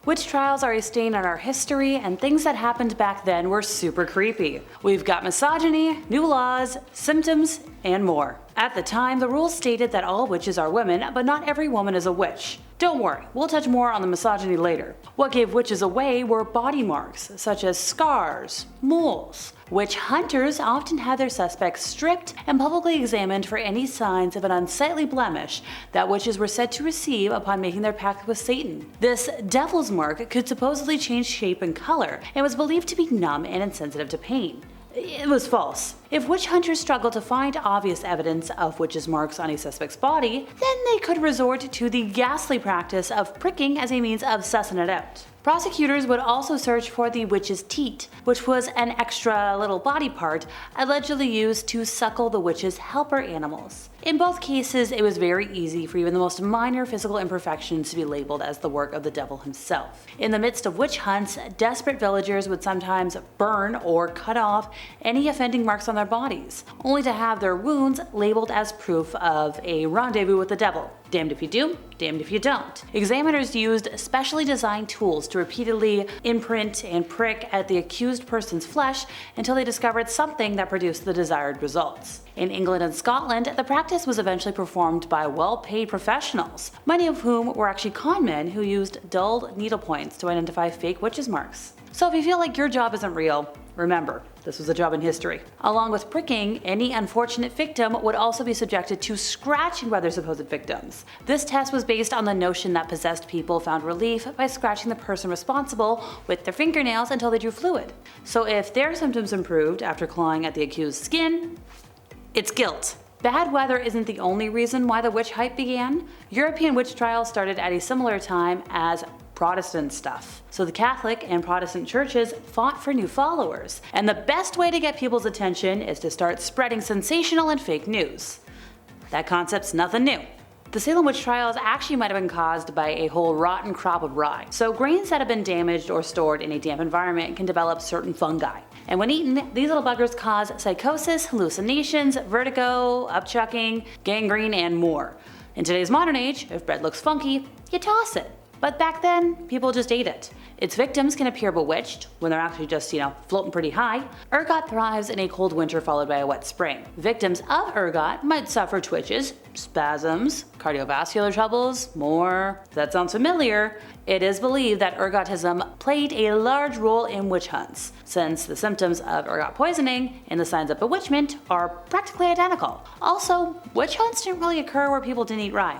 Witch trials are a stain on our history, and things that happened back then were super creepy. We've got misogyny, new laws, symptoms, and more. At the time, the rules stated that all witches are women, but not every woman is a witch. Don't worry, we'll touch more on the misogyny later. What gave witches away were body marks, such as scars, moles. Witch hunters often had their suspects stripped and publicly examined for any signs of an unsightly blemish that witches were said to receive upon making their pact with Satan. This devil's mark could supposedly change shape and color, and was believed to be numb and insensitive to pain. It was false. If witch hunters struggled to find obvious evidence of witches' marks on a suspect's body, then they could resort to the ghastly practice of pricking as a means of sussing it out. Prosecutors would also search for the witch's teat, which was an extra little body part allegedly used to suckle the witch's helper animals. In both cases, it was very easy for even the most minor physical imperfections to be labeled as the work of the devil himself. In the midst of witch hunts, desperate villagers would sometimes burn or cut off any offending marks on their bodies, only to have their wounds labeled as proof of a rendezvous with the devil. Damned if you do, damned if you don't. Examiners used specially designed tools to repeatedly imprint and prick at the accused person's flesh until they discovered something that produced the desired results. In England and Scotland, the practice was eventually performed by well-paid professionals, many of whom were actually con men who used dull needle points to identify fake witches' marks. So if you feel like your job isn't real, remember, this was a job in history. Along with pricking, any unfortunate victim would also be subjected to scratching by their supposed victims. This test was based on the notion that possessed people found relief by scratching the person responsible with their fingernails until they drew fluid. So if their symptoms improved after clawing at the accused's skin, it's guilt. Bad weather isn't the only reason why the witch hype began. European witch trials started at a similar time as Protestant stuff. So the Catholic and Protestant churches fought for new followers, and the best way to get people's attention is to start spreading sensational and fake news. That concept's nothing new. The Salem Witch Trials actually might have been caused by a whole rotten crop of rye. So grains that have been damaged or stored in a damp environment can develop certain fungi. And when eaten, these little buggers cause psychosis, hallucinations, vertigo, upchucking, gangrene, and more. In today's modern age, if bread looks funky, you toss it. But back then, people just ate it. Its victims can appear bewitched when they're actually just, floating pretty high. Ergot thrives in a cold winter followed by a wet spring. Victims of ergot might suffer twitches, spasms, cardiovascular troubles, more. If that sounds familiar, it is believed that ergotism played a large role in witch hunts, since the symptoms of ergot poisoning and the signs of bewitchment are practically identical. Also, witch hunts didn't really occur where people didn't eat rye.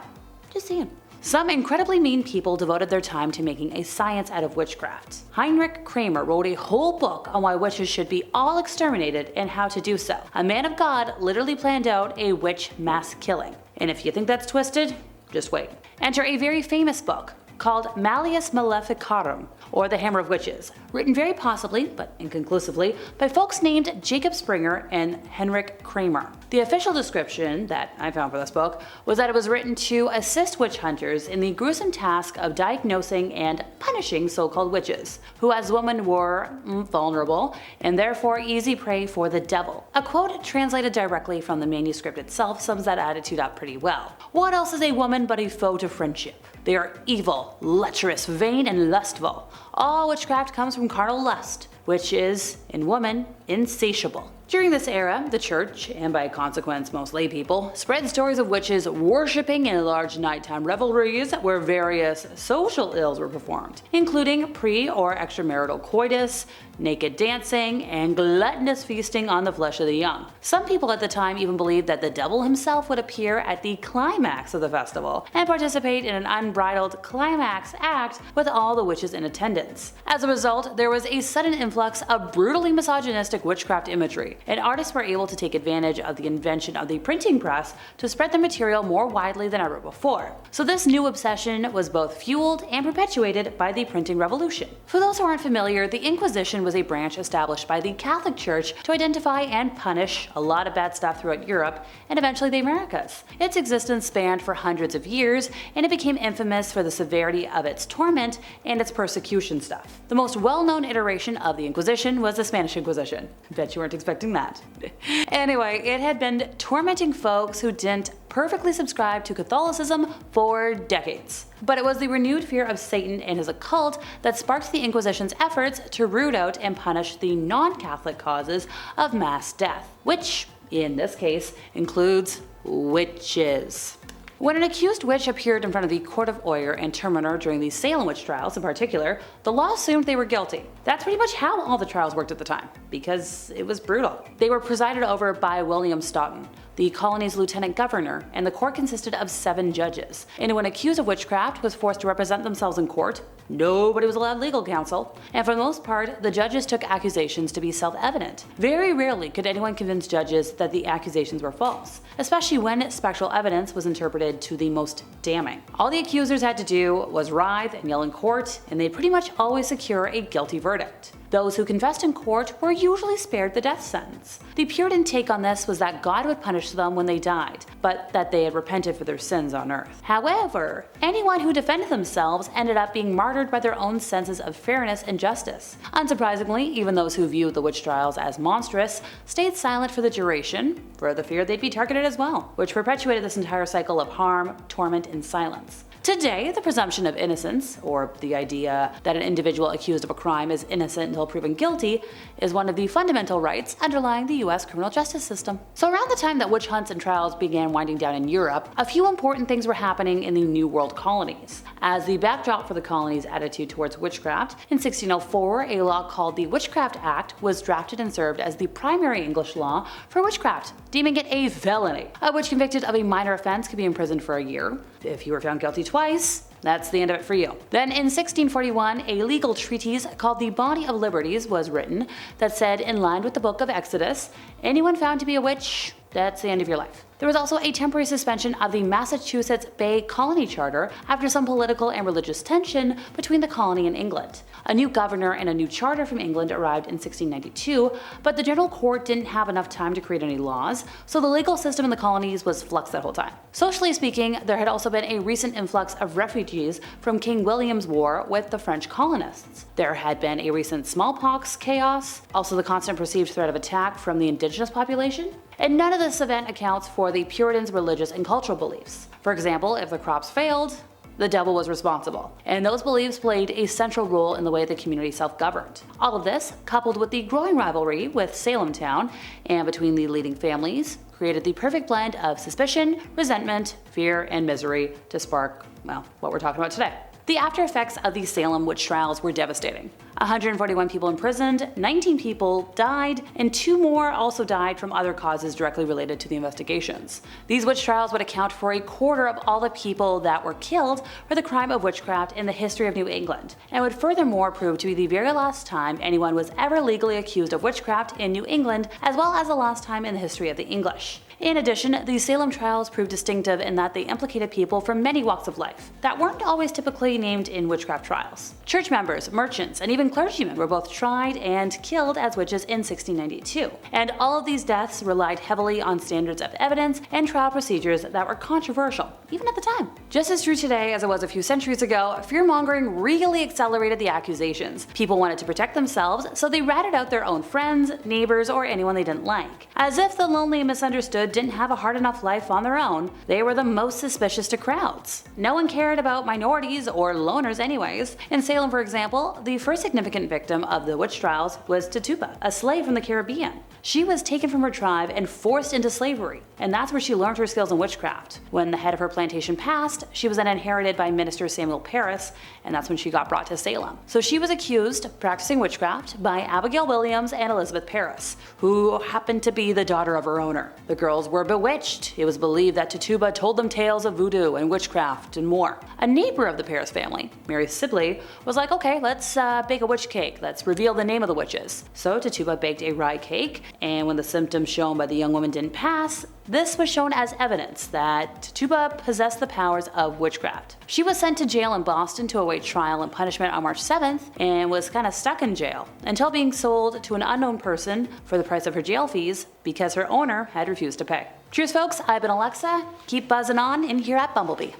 Just saying. Some incredibly mean people devoted their time to making a science out of witchcraft. Heinrich Kramer wrote a whole book on why witches should be all exterminated and how to do so. A man of God literally planned out a witch mass killing. And if you think that's twisted, just wait. Enter a very famous book called Malleus Maleficarum, or The Hammer of Witches, written very possibly, but inconclusively, by folks named Jacob Springer and Heinrich Kramer. The official description that I found for this book was that it was written to assist witch hunters in the gruesome task of diagnosing and punishing so-called witches, who as women were vulnerable and therefore easy prey for the devil. A quote translated directly from the manuscript itself sums that attitude up pretty well. What else is a woman but a foe to friendship? They are evil, lecherous, vain, and lustful. All witchcraft comes from carnal lust, which is, in woman, insatiable. During this era, the church, and by consequence most lay people, spread stories of witches worshipping in large nighttime revelries where various social ills were performed, including pre- or extramarital coitus, naked dancing, and gluttonous feasting on the flesh of the young. Some people at the time even believed that the devil himself would appear at the climax of the festival and participate in an unbridled climax act with all the witches in attendance. As a result, there was a sudden influx of brutally misogynistic witchcraft imagery, and artists were able to take advantage of the invention of the printing press to spread their material more widely than ever before. So this new obsession was both fueled and perpetuated by the printing revolution. For those who aren't familiar, the Inquisition was a branch established by the Catholic Church to identify and punish a lot of bad stuff throughout Europe and eventually the Americas. Its existence spanned for hundreds of years, and it became infamous for the severity of its torment and its persecution stuff. The most well-known iteration of the Inquisition was the Spanish Inquisition. Bet you weren't expecting expecting that. Anyway, it had been tormenting folks who didn't perfectly subscribe to Catholicism for decades. But it was the renewed fear of Satan and his occult that sparked the Inquisition's efforts to root out and punish the non-Catholic causes of mass death, which, in this case, includes witches. When an accused witch appeared in front of the Court of Oyer and Terminer during the Salem Witch Trials in particular, the law assumed they were guilty. That's pretty much how all the trials worked at the time, because it was brutal. They were presided over by William Stoughton, the colony's lieutenant governor, and the court consisted of 7 judges. Anyone accused of witchcraft was forced to represent themselves in court. Nobody was allowed legal counsel, and for the most part, the judges took accusations to be self-evident. Very rarely could anyone convince judges that the accusations were false, especially when spectral evidence was interpreted to the most damning. All the accusers had to do was writhe and yell in court, and they'd pretty much always secure a guilty verdict. Those who confessed in court were usually spared the death sentence. The Puritan take on this was that God would punish them when they died, but that they had repented for their sins on earth. However, anyone who defended themselves ended up being martyred by their own senses of fairness and justice. Unsurprisingly, even those who viewed the witch trials as monstrous stayed silent for the duration, for the fear they'd be targeted as well, which perpetuated this entire cycle of harm, torment, and silence. Today, the presumption of innocence, or the idea that an individual accused of a crime is innocent until proven guilty, is one of the fundamental rights underlying the US criminal justice system. So around the time that witch hunts and trials began winding down in Europe, a few important things were happening in the New World colonies. As the backdrop for the colony's attitude towards witchcraft, in 1604, a law called the Witchcraft Act was drafted and served as the primary English law for witchcraft, deeming it a felony. A witch convicted of a minor offense could be imprisoned for a year. If you were found guilty twice, that's the end of it for you. Then in 1641, a legal treatise called the Body of Liberties was written that said, in line with the book of Exodus, anyone found to be a witch, that's the end of your life. There was also a temporary suspension of the Massachusetts Bay Colony Charter after some political and religious tension between the colony and England. A new governor and a new charter from England arrived in 1692, but the General Court didn't have enough time to create any laws, so the legal system in the colonies was flux that whole time. Socially speaking, there had also been a recent influx of refugees from King William's War with the French colonists. There had been a recent smallpox chaos, also the constant perceived threat of attack from the indigenous population, and none of this event accounts for the Puritans' religious and cultural beliefs. For example, if the crops failed, the devil was responsible, and those beliefs played a central role in the way the community self-governed. All of this, coupled with the growing rivalry with Salem town and between the leading families, created the perfect blend of suspicion, resentment, fear, and misery to spark, well, what we're talking about today. The after effects of the Salem Witch Trials were devastating. 141 people imprisoned, 19 people died, and 2 more also died from other causes directly related to the investigations. These witch trials would account for a quarter of all the people that were killed for the crime of witchcraft in the history of New England, and would furthermore prove to be the very last time anyone was ever legally accused of witchcraft in New England, as well as the last time in the history of the English. In addition, the Salem trials proved distinctive in that they implicated people from many walks of life that weren't always typically named in witchcraft trials. Church members, merchants, and even clergymen were both tried and killed as witches in 1692, and all of these deaths relied heavily on standards of evidence and trial procedures that were controversial, even at the time. Just as true today as it was a few centuries ago, fear-mongering really accelerated the accusations. People wanted to protect themselves, so they ratted out their own friends, neighbors, or anyone they didn't like. As if the lonely and misunderstood didn't have a hard enough life on their own, they were the most suspicious to crowds. No one cared about minorities or loners anyways. In Salem, for example, the first significant victim of the witch trials was Tituba, a slave from the Caribbean. She was taken from her tribe and forced into slavery, and that's where she learned her skills in witchcraft. When the head of her plantation passed, she was then inherited by Minister Samuel Parris, and that's when she got brought to Salem. So she was accused of practicing witchcraft by Abigail Williams and Elizabeth Parris, who happened to be the daughter of her owner. The girls were bewitched. It was believed that Tituba told them tales of voodoo and witchcraft and more. A neighbor of the Parris family, Mary Sibley, was like, okay, let's bake a witch cake. Let's reveal the name of the witches. So Tituba baked a rye cake, and when the symptoms shown by the young woman didn't pass, this was shown as evidence that Tituba possessed the powers of witchcraft. She was sent to jail in Boston to await trial and punishment on March 7th and was kind of stuck in jail until being sold to an unknown person for the price of her jail fees because her owner had refused to pay. Cheers folks, I've been Alexa. Keep buzzing on in here at Bumblebee.